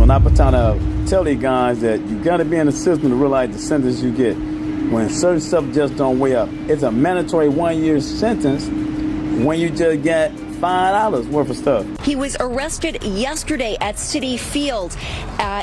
when I was trying to tell these guys that you got to be in the system to realize the sentence you get. When certain stuff just don't weigh up. It's a mandatory 1-year sentence when you just get $5 worth of stuff. He was arrested yesterday at Citi Field.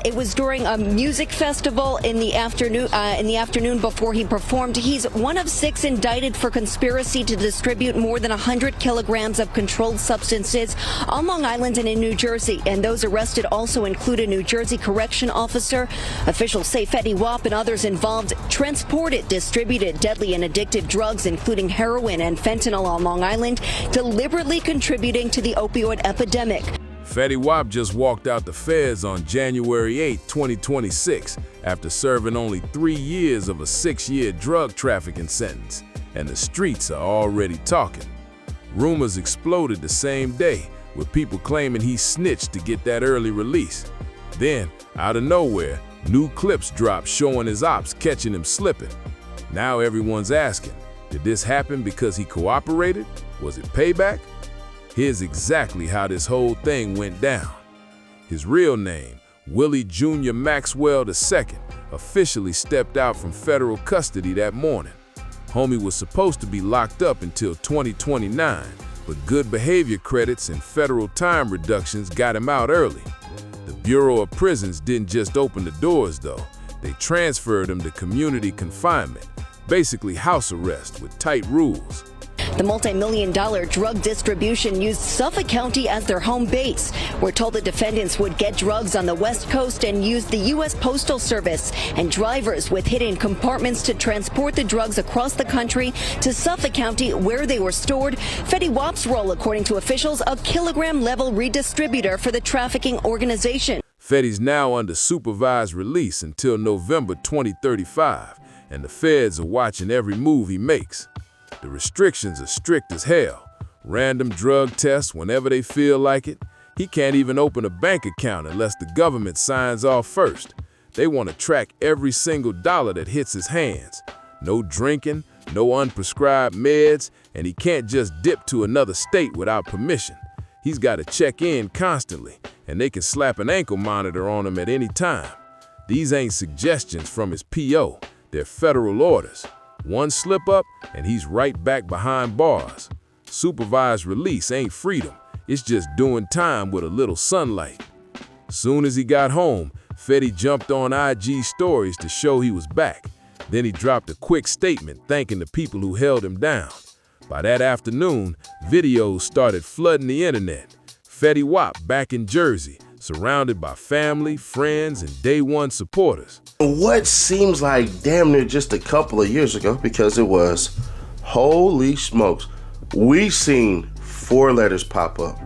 It was during a music festival in the afternoon before he performed. He's one of 6 indicted for conspiracy to distribute more than 100 kilograms of controlled substances on Long Island and in New Jersey. And those arrested also include a New Jersey correction officer. Officials say Fetty Wap and others involved transported, distributed deadly and addictive drugs, including heroin and fentanyl on Long Island, deliberately contributing to the opioid epidemic. Fetty Wap just walked out the feds on January 8, 2026, after serving only 3 years of a 6-year drug trafficking sentence, and the streets are already talking. Rumors exploded the same day, with people claiming he snitched to get that early release. Then, out of nowhere, new clips dropped showing his ops catching him slipping. Now everyone's asking, did this happen because he cooperated? Was it payback? Here's exactly how this whole thing went down. His real name, Willie Jr. Maxwell II, officially stepped out from federal custody that morning. Homie was supposed to be locked up until 2029, but good behavior credits and federal time reductions got him out early. The Bureau of Prisons didn't just open the doors, though. They transferred him to community confinement, basically house arrest with tight rules. The multi-million-dollar drug distribution used Suffolk County as their home base. We're told the defendants would get drugs on the West Coast and use the U.S. Postal Service and drivers with hidden compartments to transport the drugs across the country to Suffolk County, where they were stored. Fetty Wap's role, according to officials, a kilogram-level redistributor for the trafficking organization. Fetty's now under supervised release until November 2035, and the feds are watching every move he makes. The restrictions are strict as hell. Random drug tests whenever they feel like it. He can't even open a bank account unless the government signs off first. They want to track every single dollar that hits his hands. No drinking, no unprescribed meds, and he can't just dip to another state without permission. He's got to check in constantly, and they can slap an ankle monitor on him at any time. These ain't suggestions from his PO, they're federal orders. One slip up, and he's right back behind bars. Supervised release ain't freedom, it's just doing time with a little sunlight. Soon as he got home, Fetty jumped on IG stories to show he was back. Then he dropped a quick statement thanking the people who held him down. By that afternoon, videos started flooding the internet. Fetty Wap back in Jersey, surrounded by family, friends, and day one supporters. What seems like damn near just a couple of years ago, because it was, holy smokes, we seen 4 letters pop up.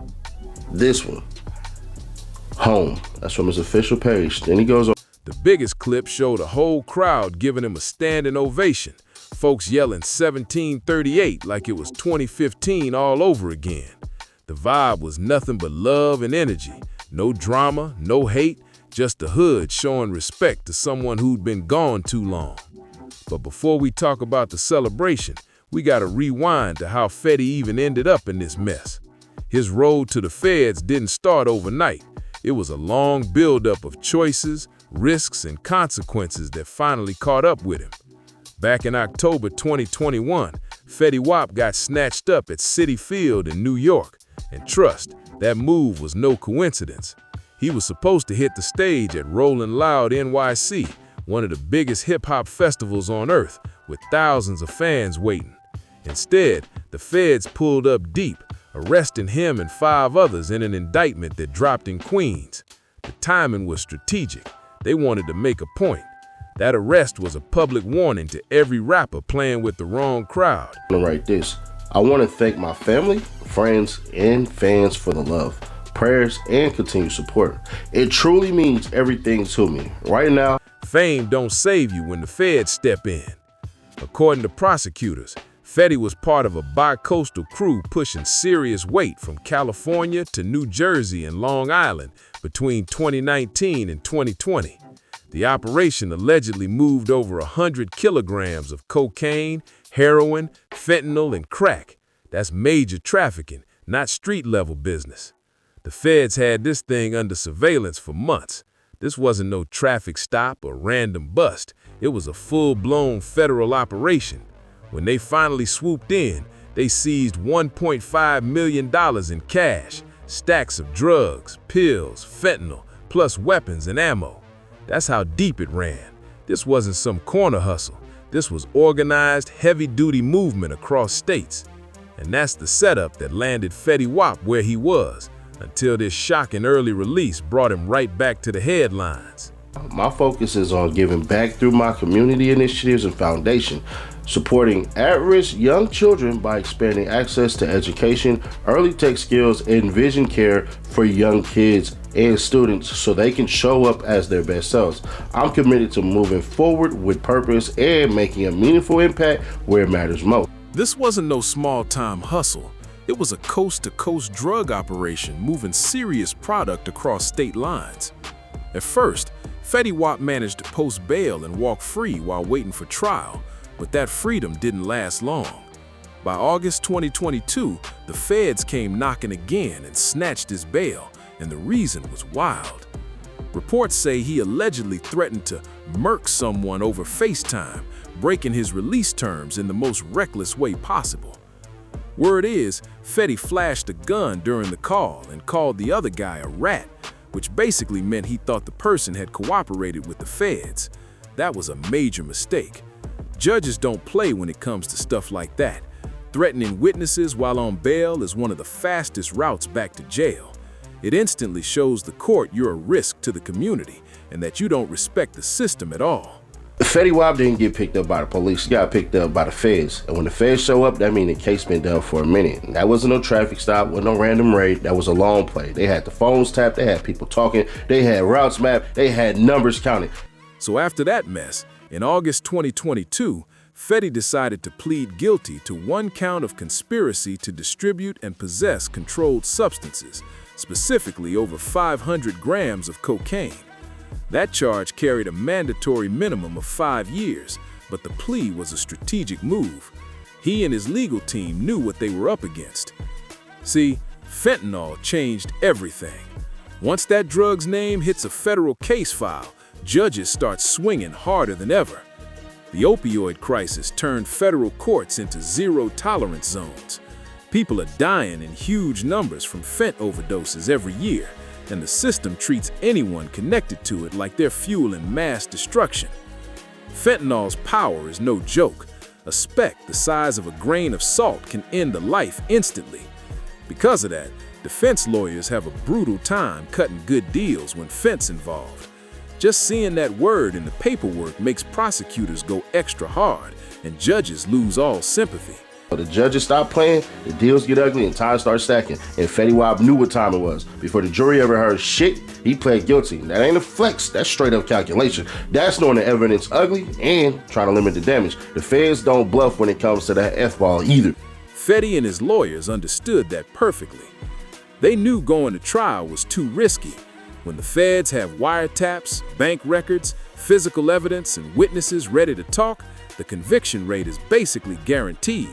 This one, home. That's from his official page. Then he goes on. The biggest clip showed a whole crowd giving him a standing ovation. Folks yelling 1738 like it was 2015 all over again. The vibe was nothing but love and energy. No drama, no hate, just the hood showing respect to someone who'd been gone too long. But before we talk about the celebration, we gotta rewind to how Fetty even ended up in this mess. His road to the feds didn't start overnight. It was a long buildup of choices, risks, and consequences that finally caught up with him. Back in October 2021, Fetty Wap got snatched up at Citi Field in New York. And trust, that move was no coincidence. He was supposed to hit the stage at Rollin' Loud NYC, one of the biggest hip-hop festivals on earth, with thousands of fans waiting. Instead, the feds pulled up deep, arresting him and 5 others in an indictment that dropped in Queens. The timing was strategic. They wanted to make a point. That arrest was a public warning to every rapper playing with the wrong crowd. I'm gonna write this. I want to thank my family, friends, and fans for the love, prayers, and continued support. It truly means everything to me. Right now, fame don't save you when the feds step in. According to prosecutors, Fetty was part of a bi-coastal crew pushing serious weight from California to New Jersey and Long Island between 2019 and 2020. The operation allegedly moved over 100 kilograms of cocaine, heroin, fentanyl, and crack. That's major trafficking, not street-level business. The feds had this thing under surveillance for months. This wasn't no traffic stop or random bust. It was a full-blown federal operation. When they finally swooped in, they seized $1.5 million in cash, stacks of drugs, pills, fentanyl, plus weapons and ammo. That's how deep it ran. This wasn't some corner hustle. This was organized, heavy-duty movement across states. And that's the setup that landed Fetty Wap where he was, until this shocking early release brought him right back to the headlines. My focus is on giving back through my community initiatives and foundation, supporting at-risk young children by expanding access to education, early tech skills, and vision care for young kids and students so they can show up as their best selves. I'm committed to moving forward with purpose and making a meaningful impact where it matters most. This wasn't no small-time hustle. It was a coast-to-coast drug operation moving serious product across state lines. At first, Fetty Wap managed to post bail and walk free while waiting for trial, but that freedom didn't last long. By August 2022, the feds came knocking again and snatched his bail, and the reason was wild. Reports say he allegedly threatened to murk someone over FaceTime, breaking his release terms in the most reckless way possible. Word is, Fetty flashed a gun during the call and called the other guy a rat, which basically meant he thought the person had cooperated with the feds. That was a major mistake. Judges don't play when it comes to stuff like that. Threatening witnesses while on bail is one of the fastest routes back to jail. It instantly shows the court you're a risk to the community and that you don't respect the system at all. Fetty Wap didn't get picked up by the police, he got picked up by the feds. And when the feds show up, that means the case been done for a minute. And that wasn't no traffic stop, wasn't no random raid, that was a long play. They had the phones tapped, they had people talking, they had routes mapped, they had numbers counted. So after that mess, in August 2022, Fetty decided to plead guilty to 1 count of conspiracy to distribute and possess controlled substances, specifically over 500 grams of cocaine. That charge carried a mandatory minimum of 5 years, but the plea was a strategic move. He and his legal team knew what they were up against. See, fentanyl changed everything. Once that drug's name hits a federal case file, judges start swinging harder than ever. The opioid crisis turned federal courts into zero-tolerance zones. People are dying in huge numbers from fent overdoses every year, and the system treats anyone connected to it like they're fueling mass destruction. Fentanyl's power is no joke. A speck the size of a grain of salt can end a life instantly. Because of that, defense lawyers have a brutal time cutting good deals when fent's involved. Just seeing that word in the paperwork makes prosecutors go extra hard, and judges lose all sympathy. The judges stop playing, the deals get ugly, and time starts stacking. And Fetty Wap knew what time it was. Before the jury ever heard shit, he pled guilty. That ain't a flex, that's straight up calculation. That's knowing the evidence ugly and trying to limit the damage. The feds don't bluff when it comes to that F-ball either. Fetty and his lawyers understood that perfectly. They knew going to trial was too risky. When the feds have wiretaps, bank records, physical evidence, and witnesses ready to talk, the conviction rate is basically guaranteed.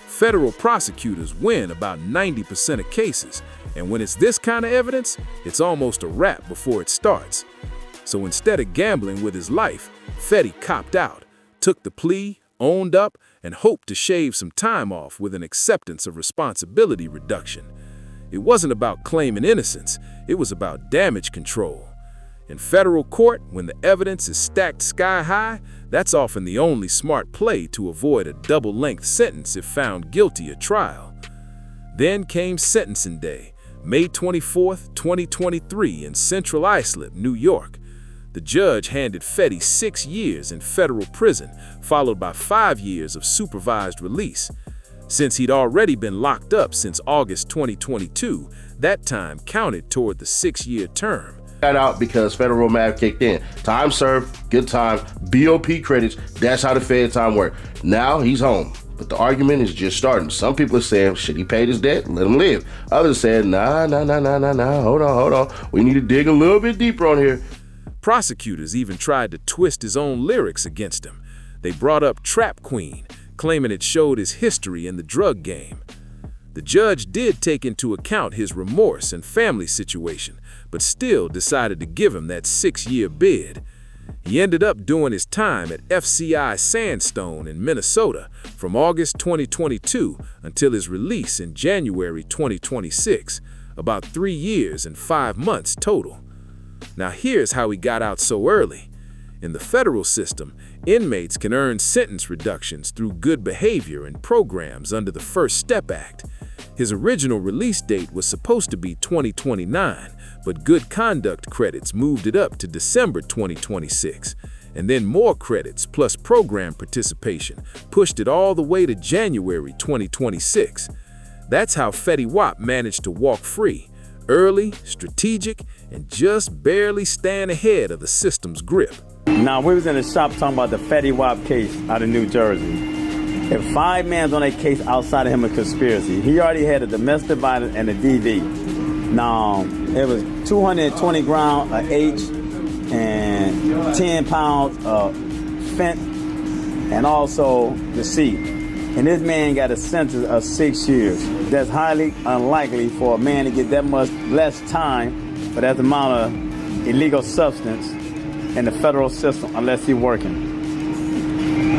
Federal prosecutors win about 90% of cases, and when it's this kind of evidence, it's almost a wrap before it starts. So instead of gambling with his life, Fetty copped out, took the plea, owned up, and hoped to shave some time off with an acceptance of responsibility reduction. It wasn't about claiming innocence, it was about damage control. In federal court, when the evidence is stacked sky high, that's often the only smart play to avoid a double-length sentence if found guilty at trial. Then came sentencing day, May 24th, 2023 in Central Islip, New York. The judge handed Fetty 6 years in federal prison, followed by 5 years of supervised release. Since he'd already been locked up since August 2022, that time counted toward the 6-year term. Got out because federal math kicked in. Time served, good time, BOP credits, that's how the Fed time worked. Now he's home, but the argument is just starting. Some people are saying, should he pay his debt? Let him live. Others said, nah, hold on. We need to dig a little bit deeper on here. Prosecutors even tried to twist his own lyrics against him. They brought up Trap Queen, claiming it showed his history in the drug game. The judge did take into account his remorse and family situation, but still decided to give him that 6-year bid. He ended up doing his time at FCI Sandstone in Minnesota from August 2022 until his release in January 2026, about 3 years and 5 months total. Now here's how he got out so early. In the federal system, inmates can earn sentence reductions through good behavior and programs under the First Step Act. His original release date was supposed to be 2029, but good conduct credits moved it up to December 2026. And then more credits plus program participation pushed it all the way to January 2026. That's how Fetty Wap managed to walk free, early, strategic, and just barely staying ahead of the system's grip. Now, we was in the shop talking about the Fetty Wap case out of New Jersey. If 5 men's on that case outside of him a conspiracy, he already had a domestic violence and a DV. Now, it was 220 grams of H and 10 pounds of fent and also deceit. And this man got a sentence of 6 years. That's highly unlikely for a man to get that much less time for that amount of illegal substance in the federal system unless he's working.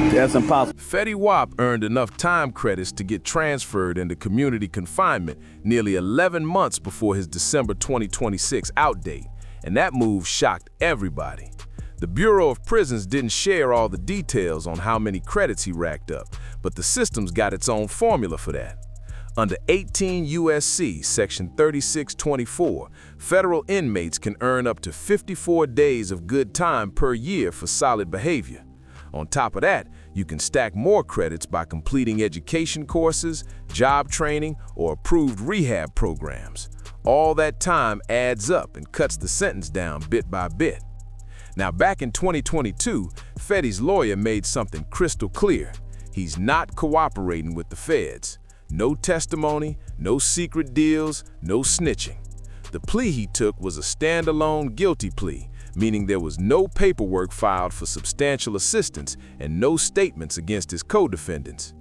That's impossible. Fetty Wap earned enough time credits to get transferred into community confinement nearly 11 months before his December 2026 out date, and that move shocked everybody. The Bureau of Prisons didn't share all the details on how many credits he racked up, but the system's got its own formula for that. Under 18 U.S.C. Section 3624, federal inmates can earn up to 54 days of good time per year for solid behavior. On top of that, you can stack more credits by completing education courses, job training, or approved rehab programs. All that time adds up and cuts the sentence down bit by bit. Now, back in 2022, Fetty's lawyer made something crystal clear. He's not cooperating with the feds. No testimony, no secret deals, no snitching. The plea he took was a standalone guilty plea, meaning there was no paperwork filed for substantial assistance and no statements against his co-defendants.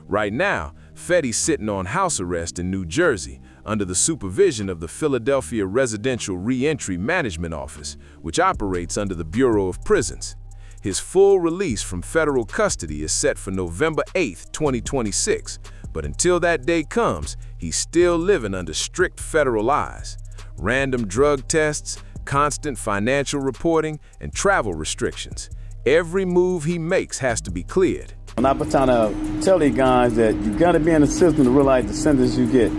Right now, Fetty's sitting on house arrest in New Jersey under the supervision of the Philadelphia Residential Reentry Management Office, which operates under the Bureau of Prisons. His full release from federal custody is set for November 8, 2026, but until that day comes, he's still living under strict federal eyes. Random drug tests, constant financial reporting, and travel restrictions. Every move he makes has to be cleared. And I've been trying to tell these guys that you got to be in the system to realize the sentence you get.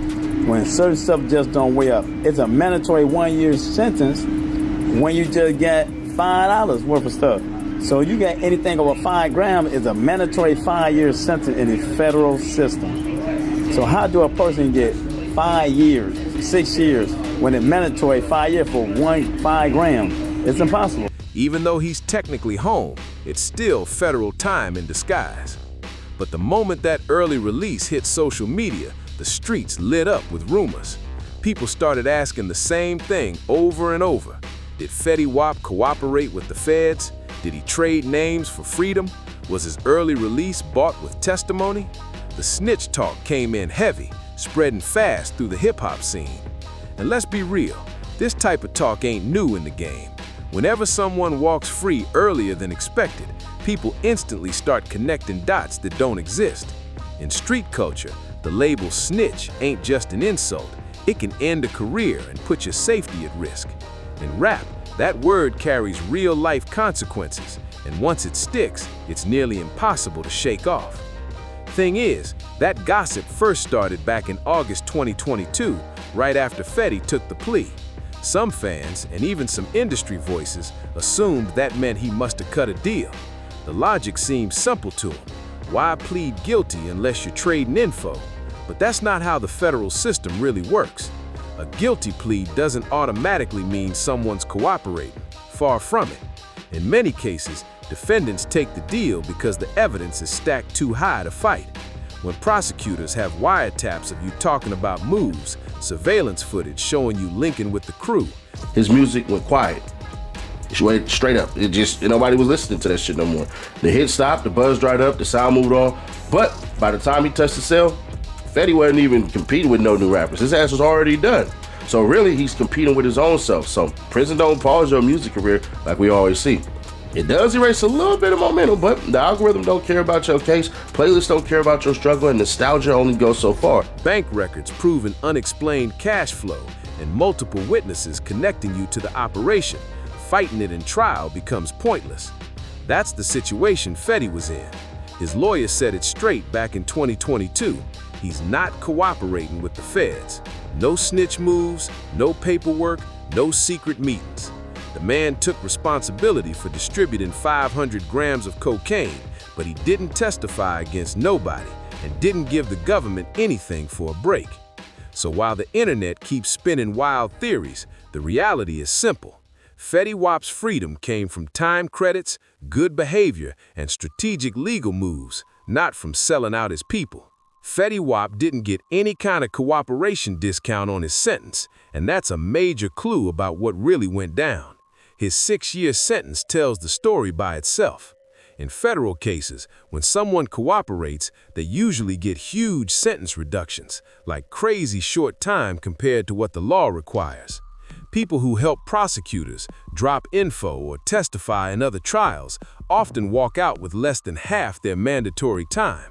When certain stuff just don't weigh up, it's a mandatory 1-year sentence when you just get $5 worth of stuff. So you got anything over 5 grams is a mandatory 5-year sentence in the federal system. So how do a person get 5 years, 6 years, when it's mandatory 5 years for 5 grams? It's impossible. Even though he's technically home, it's still federal time in disguise. But the moment that early release hit social media, the streets lit up with rumors. People started asking the same thing over and over. Did Fetty Wap cooperate with the feds? Did he trade names for freedom? Was his early release bought with testimony? The snitch talk came in heavy, spreading fast through the hip-hop scene. And let's be real, this type of talk ain't new in the game. Whenever someone walks free earlier than expected, people instantly start connecting dots that don't exist. In street culture, the label snitch ain't just an insult. It can end a career and put your safety at risk. In rap, that word carries real-life consequences, and once it sticks, it's nearly impossible to shake off. Thing is, that gossip first started back in August 2022, right after Fetty took the plea. Some fans, and even some industry voices, assumed that meant he must have cut a deal. The logic seemed simple to him. Why plead guilty unless you're trading info? But that's not how the federal system really works. A guilty plea doesn't automatically mean someone's cooperating. Far from it. In many cases, defendants take the deal because the evidence is stacked too high to fight. When prosecutors have wiretaps of you talking about moves, surveillance footage showing you linking with the crew. His music went quiet. It went straight up. Nobody was listening to that shit no more. The hit stopped, the buzz dried up, the sound moved on. But by the time he touched the cell, Fetty wasn't even competing with no new rappers. His ass was already done. So really, he's competing with his own self. So prison don't pause your music career like we always see. It does erase a little bit of momentum, but the algorithm don't care about your case, playlists don't care about your struggle, and nostalgia only goes so far. Bank records prove an unexplained cash flow, and multiple witnesses connecting you to the operation. Fighting it in trial becomes pointless. That's the situation Fetty was in. His lawyer said it straight back in 2022. He's not cooperating with the feds. No snitch moves, no paperwork, no secret meetings. The man took responsibility for distributing 500 grams of cocaine, but he didn't testify against nobody and didn't give the government anything for a break. So while the internet keeps spinning wild theories, the reality is simple. Fetty Wap's freedom came from time credits, good behavior, and strategic legal moves, not from selling out his people. Fetty Wap didn't get any kind of cooperation discount on his sentence, and that's a major clue about what really went down. His 6-year sentence tells the story by itself. In federal cases, when someone cooperates, they usually get huge sentence reductions, like crazy short time compared to what the law requires. People who help prosecutors, drop info, or testify in other trials often walk out with less than half their mandatory time.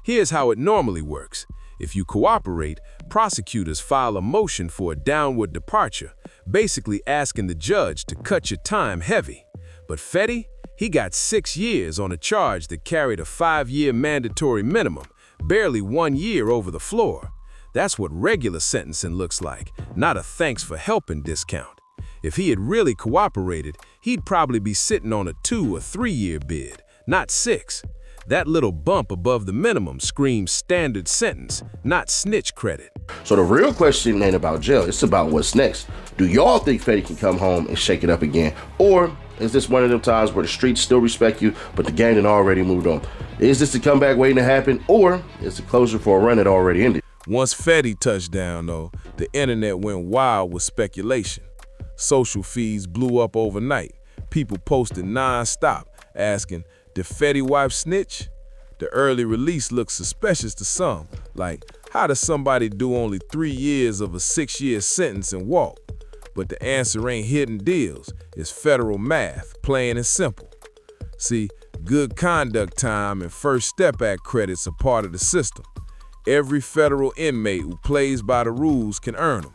Here's how it normally works. If you cooperate, prosecutors file a motion for a downward departure, basically asking the judge to cut your time heavy. But Fetty, he got 6 years on a charge that carried a 5-year mandatory minimum, barely 1 year over the floor. That's what regular sentencing looks like, not a thanks for helping discount. If he had really cooperated, he'd probably be sitting on a 2 or 3 year bid, not 6. That little bump above the minimum screams standard sentence, not snitch credit. So the real question ain't about jail, it's about what's next. Do y'all think Fetty can come home and shake it up again? Or is this one of them times where the streets still respect you, but the gang had already moved on? Is this the comeback waiting to happen, or is the closure for a run that already ended? Once Fetty touched down, though, the internet went wild with speculation. Social feeds blew up overnight. People posted non-stop, asking, "Did Fetty Wap snitch?" The early release looked suspicious to some, like, how does somebody do only 3 years of a 6-year sentence and walk? But the answer ain't hidden deals, it's federal math, plain and simple. See, good conduct time and First Step Act credits are part of the system. Every federal inmate who plays by the rules can earn them.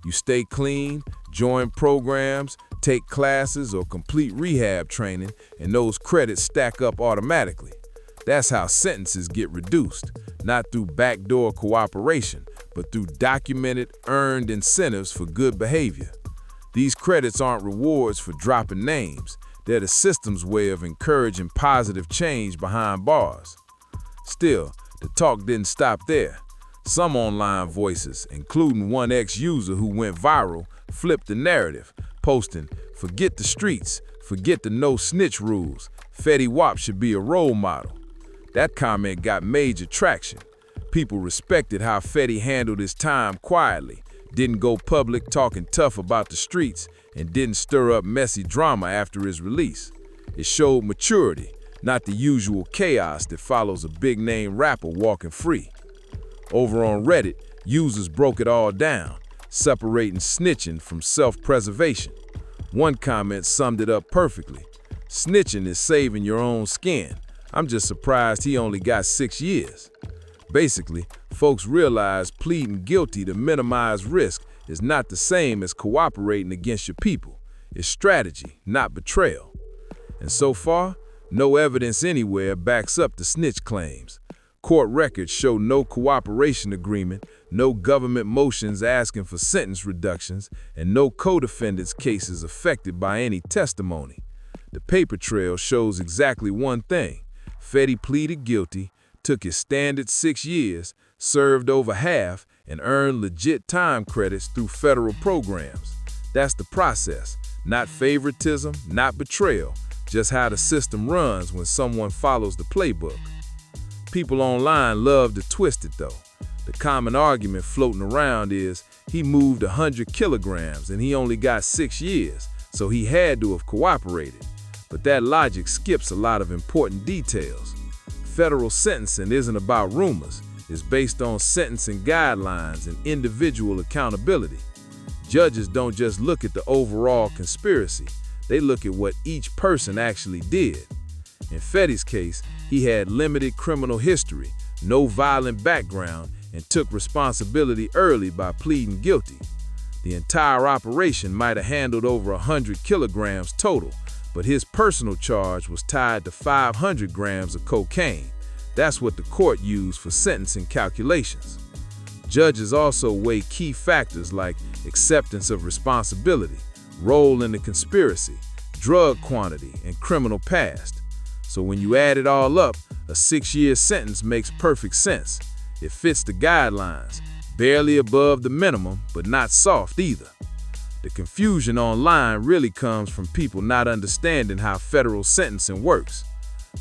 You stay clean, join programs, take classes, or complete rehab training, and those credits stack up automatically. That's how sentences get reduced, not through backdoor cooperation, but through documented, earned incentives for good behavior. These credits aren't rewards for dropping names. They're the system's way of encouraging positive change behind bars. Still, the talk didn't stop there. Some online voices, including one ex-user who went viral, flipped the narrative, posting, "Forget the streets, forget the no snitch rules. Fetty Wap should be a role model." That comment got major traction. People respected how Fetty handled his time quietly, didn't go public talking tough about the streets, and didn't stir up messy drama after his release. It showed maturity, not the usual chaos that follows a big-name rapper walking free. Over on Reddit, users broke it all down, separating snitching from self-preservation. One comment summed it up perfectly. "Snitching is saving your own skin. I'm just surprised he only got 6 years." Basically, folks realize pleading guilty to minimize risk is not the same as cooperating against your people. It's strategy, not betrayal. And so far, no evidence anywhere backs up the snitch claims. Court records show no cooperation agreement, no government motions asking for sentence reductions, and no co-defendants' cases affected by any testimony. The paper trail shows exactly one thing. Fetty pleaded guilty, took his standard 6 years, served over half, and earned legit time credits through federal programs. That's the process, not favoritism, not betrayal, just how the system runs when someone follows the playbook. People online love to twist it though. The common argument floating around is he moved 100 kilograms and he only got 6 years, so he had to have cooperated. But that logic skips a lot of important details. Federal sentencing isn't about rumors, is based on sentencing guidelines and individual accountability. Judges don't just look at the overall conspiracy, they look at what each person actually did. In Fetty's case, he had limited criminal history, no violent background, and took responsibility early by pleading guilty. The entire operation might have handled over 100 kilograms total, but his personal charge was tied to 500 grams of cocaine. That's what the court used for sentencing calculations. Judges also weigh key factors like acceptance of responsibility, role in the conspiracy, drug quantity, and criminal past. So when you add it all up, a 6-year sentence makes perfect sense. It fits the guidelines, barely above the minimum, but not soft either. The confusion online really comes from people not understanding how federal sentencing works.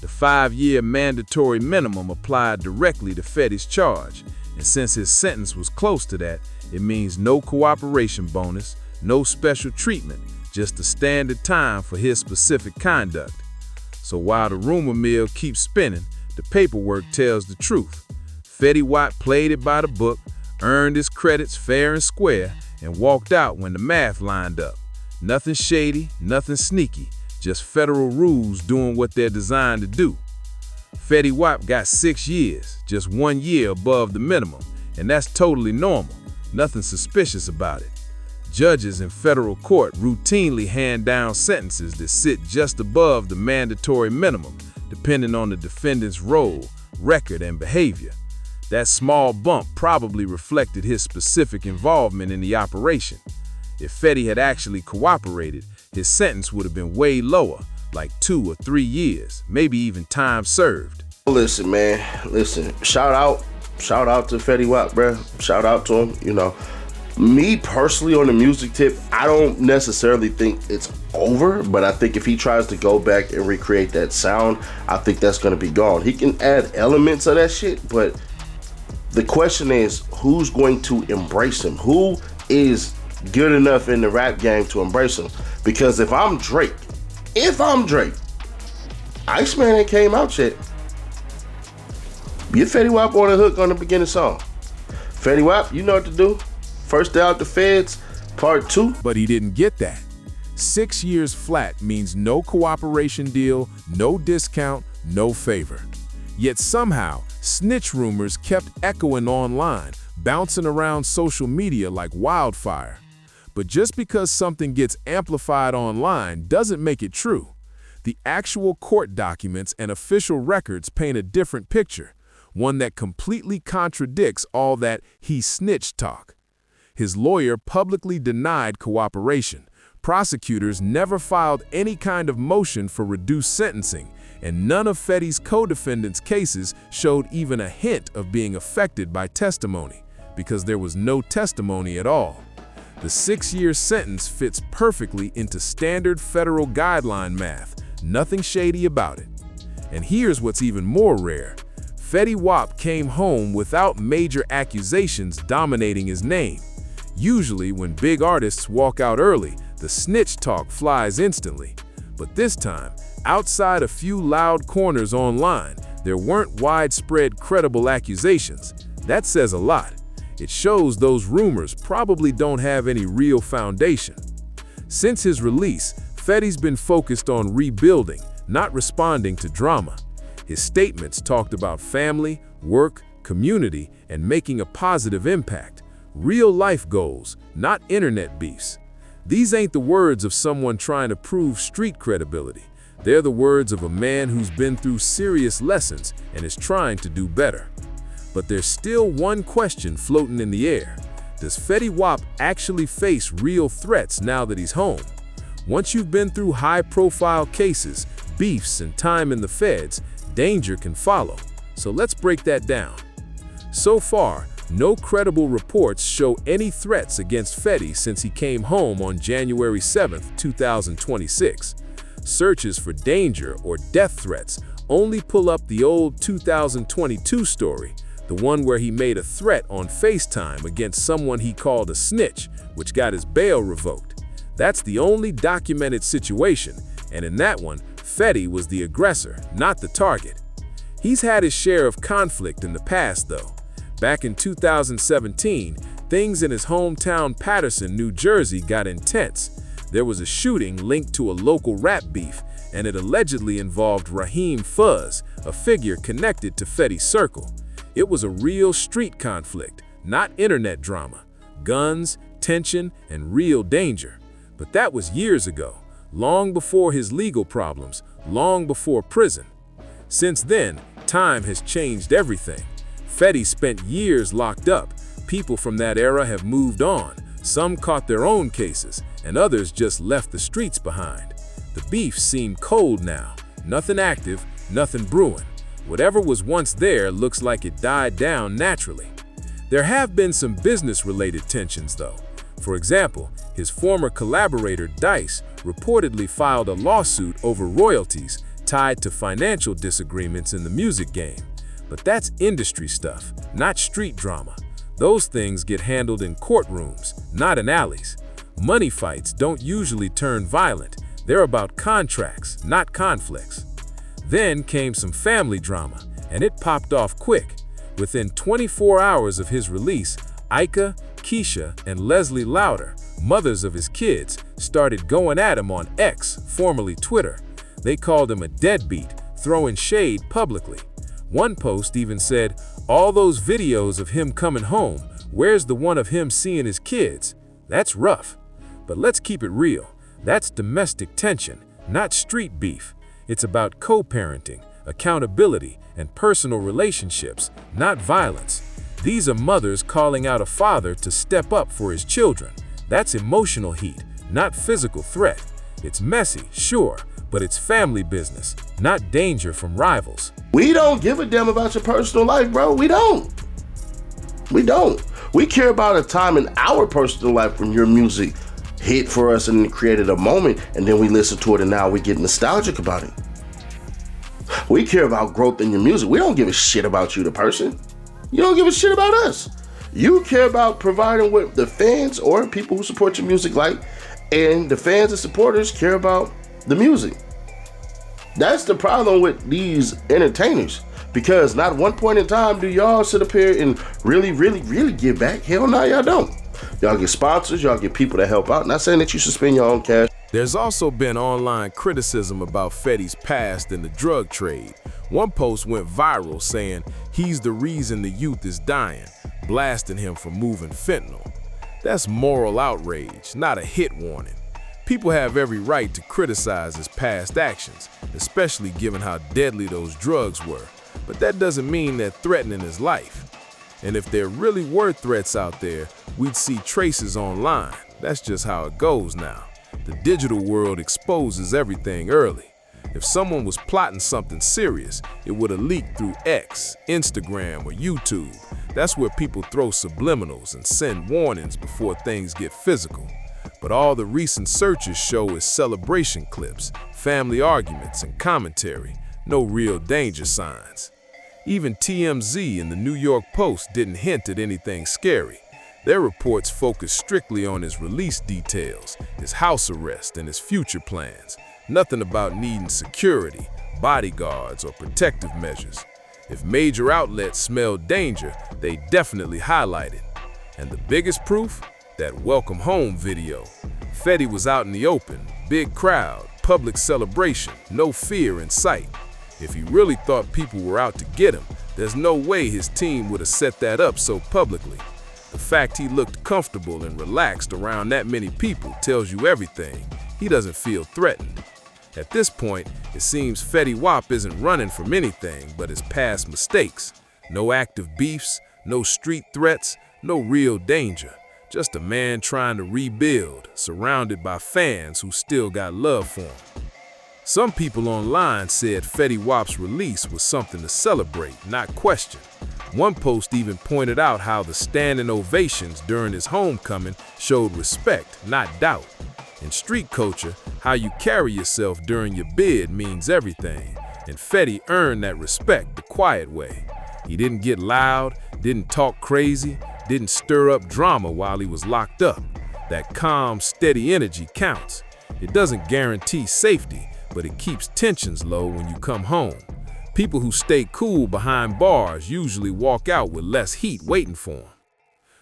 The 5-year mandatory minimum applied directly to Fetty's charge, and since his sentence was close to that, it means no cooperation bonus, no special treatment, just the standard time for his specific conduct. So while the rumor mill keeps spinning, the paperwork tells the truth. Fetty Wap played it by the book, earned his credits fair and square, and walked out when the math lined up. Nothing shady, nothing sneaky, just federal rules doing what they're designed to do. Fetty Wap got 6 years, just 1 year above the minimum, and that's totally normal, nothing suspicious about it. Judges in federal court routinely hand down sentences that sit just above the mandatory minimum, depending on the defendant's role, record, and behavior. That small bump probably reflected his specific involvement in the operation. If Fetty had actually cooperated, his sentence would have been way lower, like 2 or 3 years, maybe even time served. Listen, man, shout out to Fetty Wap, bro. Shout out to him. You know, me personally on the music tip, I don't necessarily think it's over, but I think if he tries to go back and recreate that sound, I think that's gonna be gone. He can add elements of that shit, but the question is, who's going to embrace him? Who is good enough in the rap game to embrace him? Because if I'm Drake, Iceman ain't came out yet. Get Fetty Wap on the hook on the beginning song. Fetty Wap, you know what to do. First Day Out the Feds, Part 2. But he didn't get that. 6 years flat means no cooperation deal, no discount, no favor. Yet somehow, snitch rumors kept echoing online, bouncing around social media like wildfire. But just because something gets amplified online doesn't make it true. The actual court documents and official records paint a different picture, one that completely contradicts all that he snitched talk. His lawyer publicly denied cooperation. Prosecutors never filed any kind of motion for reduced sentencing, and none of Fetty's co-defendants' cases showed even a hint of being affected by testimony, because there was no testimony at all. The 6-year sentence fits perfectly into standard federal guideline math, nothing shady about it. And here's what's even more rare. Fetty Wap came home without major accusations dominating his name. Usually, when big artists walk out early, the snitch talk flies instantly. But this time, outside a few loud corners online, there weren't widespread credible accusations. That says a lot. It shows those rumors probably don't have any real foundation. Since his release, Fetty's been focused on rebuilding, not responding to drama. His statements talked about family, work, community, and making a positive impact. Real-life goals, not internet beefs. These ain't the words of someone trying to prove street credibility. They're the words of a man who's been through serious lessons and is trying to do better. But there's still one question floating in the air. Does Fetty Wap actually face real threats now that he's home? Once you've been through high-profile cases, beefs, and time in the feds, danger can follow. So let's break that down. So far, no credible reports show any threats against Fetty since he came home on January 7, 2026. Searches for danger or death threats only pull up the old 2022 story, the one where he made a threat on FaceTime against someone he called a snitch, which got his bail revoked. That's the only documented situation, and in that one, Fetty was the aggressor, not the target. He's had his share of conflict in the past, though. Back in 2017, things in his hometown Paterson, New Jersey got intense. There was a shooting linked to a local rap beef, and it allegedly involved Raheem Fuzz, a figure connected to Fetty's circle. It was a real street conflict, not internet drama. Guns, tension, and real danger. But that was years ago, long before his legal problems, long before prison. Since then, time has changed everything. Fetty spent years locked up. People from that era have moved on. Some caught their own cases, and others just left the streets behind. The beef seemed cold now. Nothing active, nothing brewing. Whatever was once there looks like it died down naturally. There have been some business-related tensions, though. For example, his former collaborator Dice reportedly filed a lawsuit over royalties tied to financial disagreements in the music game. But that's industry stuff, not street drama. Those things get handled in courtrooms, not in alleys. Money fights don't usually turn violent. They're about contracts, not conflicts. Then came some family drama, and it popped off quick. Within 24 hours of his release, Ika, Keisha, and Leslie Louder, mothers of his kids, started going at him on X, formerly Twitter. They called him a deadbeat, throwing shade publicly. One post even said, "All those videos of him coming home, where's the one of him seeing his kids?" That's rough. But let's keep it real. That's domestic tension, not street beef. It's about co-parenting, accountability, and personal relationships, not violence. These are mothers calling out a father to step up for his children. That's emotional heat, not physical threat. It's messy, sure, but it's family business, not danger from rivals. We don't give a damn about your personal life, bro. We don't. We don't. We care about a time in our personal life when your music hit for us and created a moment, and then we listen to it and now we get nostalgic about it. We care about growth in your music. We don't give a shit about you, the person. You don't give a shit about us. You care about providing what the fans or people who support your music like, and the fans and supporters care about the music. That's the problem with these entertainers, because not one point in time do y'all sit up here and really give back. Hell no, y'all don't. Y'all get sponsors, y'all get people to help out. Not saying that you should spend your own cash. There's also been online criticism about Fetty's past in the drug trade. One post went viral saying he's the reason the youth is dying, blasting him for moving fentanyl. That's moral outrage, not a hit warning. People have every right to criticize his past actions, especially given how deadly those drugs were. But that doesn't mean they're threatening his life. And if there really were threats out there, we'd see traces online. That's just how it goes now. The digital world exposes everything early. If someone was plotting something serious, it would have leaked through X, Instagram, or YouTube. That's where people throw subliminals and send warnings before things get physical. But all the recent searches show is celebration clips, family arguments, and commentary. No real danger signs. Even TMZ and the New York Post didn't hint at anything scary. Their reports focused strictly on his release details, his house arrest, and his future plans. Nothing about needing security, bodyguards, or protective measures. If major outlets smelled danger, they definitely highlight it. And the biggest proof? That welcome home video. Fetty was out in the open, big crowd, public celebration, no fear in sight. If he really thought people were out to get him, there's no way his team would have set that up so publicly. The fact he looked comfortable and relaxed around that many people tells you everything. He doesn't feel threatened. At this point, it seems Fetty Wap isn't running from anything but his past mistakes. No active beefs, no street threats, no real danger. Just a man trying to rebuild, surrounded by fans who still got love for him. Some people online said Fetty Wap's release was something to celebrate, not question. One post even pointed out how the standing ovations during his homecoming showed respect, not doubt. In street culture, how you carry yourself during your bid means everything, and Fetty earned that respect the quiet way. He didn't get loud, didn't talk crazy, didn't stir up drama while he was locked up. That calm, steady energy counts. It doesn't guarantee safety, but it keeps tensions low when you come home. People who stay cool behind bars usually walk out with less heat waiting for them.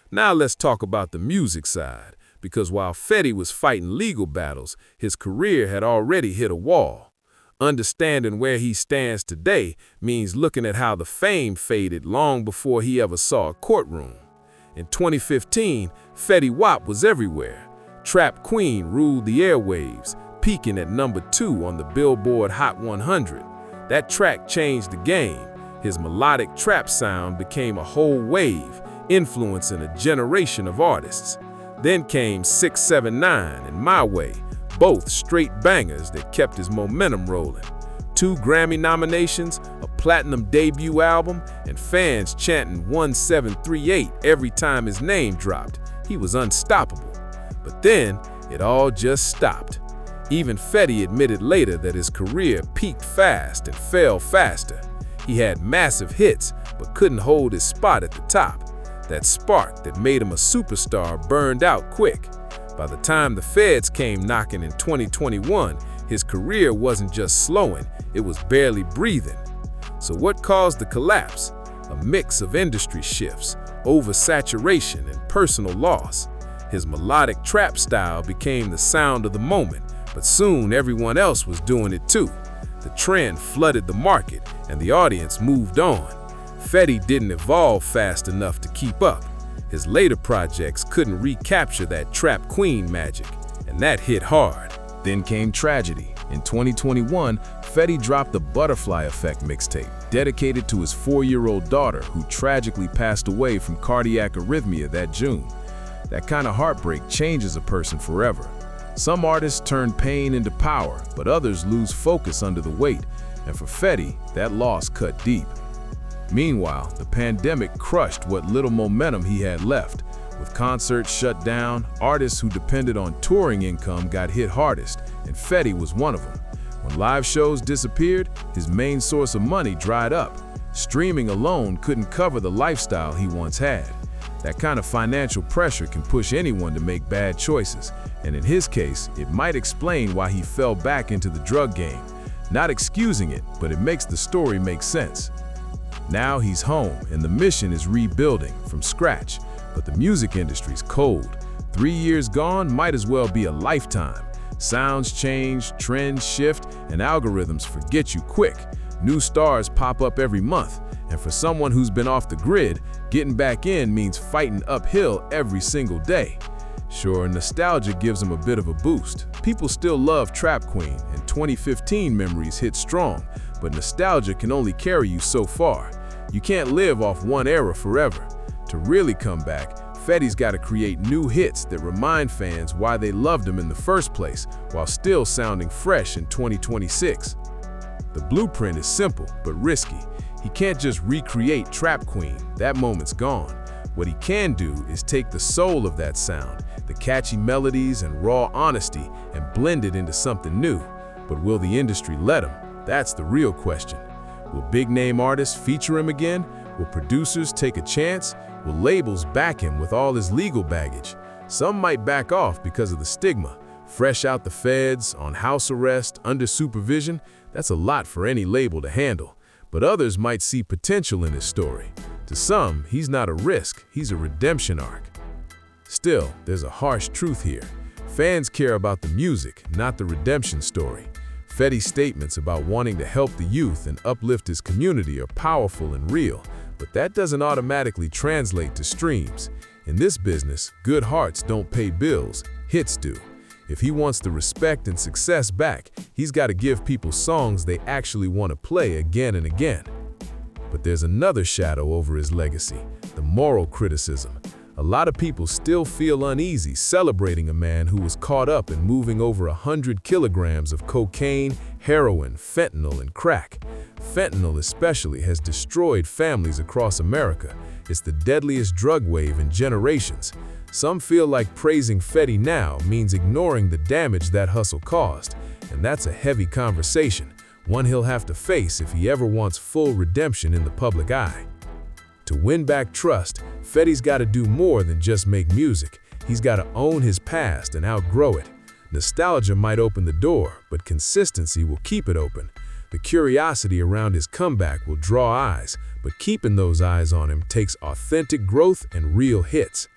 Now let's talk about the music side, because while Fetty was fighting legal battles, his career had already hit a wall. Understanding where he stands today means looking at how the fame faded long before he ever saw a courtroom. In 2015, Fetty Wap was everywhere. Trap Queen ruled the airwaves, peaking at #2 on the Billboard Hot 100. That track changed the game. His melodic trap sound became a whole wave, influencing a generation of artists. Then came 679 and My Way, both straight bangers that kept his momentum rolling. 2 Grammy nominations, a platinum debut album, and fans chanting 1738 every time his name dropped. He was unstoppable. But then, it all just stopped. Even Fetty admitted later that his career peaked fast and fell faster. He had massive hits, but couldn't hold his spot at the top. That spark that made him a superstar burned out quick. By the time the feds came knocking in 2021, his career wasn't just slowing, it was barely breathing. So what caused the collapse? A mix of industry shifts, oversaturation, and personal loss. His melodic trap style became the sound of the moment, but soon everyone else was doing it too. The trend flooded the market, and the audience moved on. Fetty didn't evolve fast enough to keep up. His later projects couldn't recapture that Trap Queen magic, and that hit hard. Then came tragedy. In 2021, Fetty dropped the Butterfly Effect mixtape, dedicated to his 4-year-old daughter who tragically passed away from cardiac arrhythmia that June. That kind of heartbreak changes a person forever. Some artists turn pain into power, but others lose focus under the weight, and for Fetty, that loss cut deep. Meanwhile, the pandemic crushed what little momentum he had left. With concerts shut down, artists who depended on touring income got hit hardest, and Fetty was one of them. When live shows disappeared, his main source of money dried up. Streaming alone couldn't cover the lifestyle he once had. That kind of financial pressure can push anyone to make bad choices, and in his case, it might explain why he fell back into the drug game. Not excusing it, but it makes the story make sense. Now he's home, and the mission is rebuilding from scratch, but the music industry's cold. 3 years gone might as well be a lifetime. Sounds change, trends shift, and algorithms forget you quick. New stars pop up every month, and for someone who's been off the grid, getting back in means fighting uphill every single day. Sure, nostalgia gives him a bit of a boost. People still love Trap Queen, and 2015 memories hit strong, but nostalgia can only carry you so far. You can't live off one era forever. To really come back, Fetty's got to create new hits that remind fans why they loved him in the first place, while still sounding fresh in 2026. The blueprint is simple, but risky. He can't just recreate Trap Queen, that moment's gone. What he can do is take the soul of that sound, the catchy melodies and raw honesty, and blend it into something new. But will the industry let him? That's the real question. Will big-name artists feature him again? Will producers take a chance? Will labels back him with all his legal baggage? Some might back off because of the stigma. Fresh out the feds, on house arrest, under supervision, that's a lot for any label to handle. But others might see potential in his story. To some, he's not a risk, he's a redemption arc. Still, there's a harsh truth here. Fans care about the music, not the redemption story. Fetty's statements about wanting to help the youth and uplift his community are powerful and real, but that doesn't automatically translate to streams. In this business, good hearts don't pay bills, hits do. If he wants the respect and success back, he's got to give people songs they actually want to play again and again. But there's another shadow over his legacy, the moral criticism. A lot of people still feel uneasy celebrating a man who was caught up in moving over 100 kilograms of cocaine, heroin, fentanyl, and crack. Fentanyl especially has destroyed families across America. It's the deadliest drug wave in generations. Some feel like praising Fetty now means ignoring the damage that hustle caused, and that's a heavy conversation, one he'll have to face if he ever wants full redemption in the public eye. To win back trust, Fetty's got to do more than just make music. He's got to own his past and outgrow it. Nostalgia might open the door, but consistency will keep it open. The curiosity around his comeback will draw eyes, but keeping those eyes on him takes authentic growth and real hits.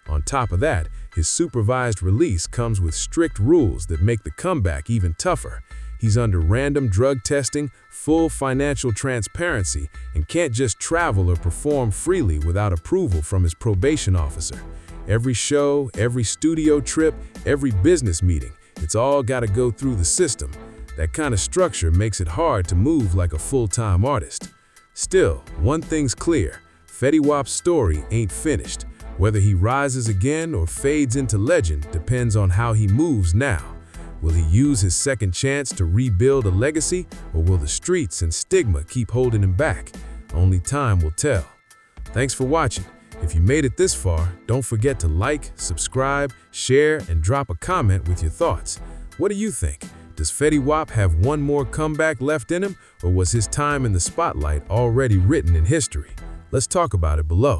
On top of that, his supervised release comes with strict rules that make the comeback even tougher. He's under random drug testing, full financial transparency, and can't just travel or perform freely without approval from his probation officer. Every show, every studio trip, every business meeting, it's all got to go through the system. That kind of structure makes it hard to move like a full-time artist. Still, one thing's clear, Fetty Wap's story ain't finished. Whether he rises again or fades into legend depends on how he moves now. Will he use his second chance to rebuild a legacy, or will the streets and stigma keep holding him back? Only time will tell. Thanks for watching. If you made it this far, don't forget to like, subscribe, share, and drop a comment with your thoughts. What do you think? Does Fetty Wap have one more comeback left in him, or was his time in the spotlight already written in history? Let's talk about it below.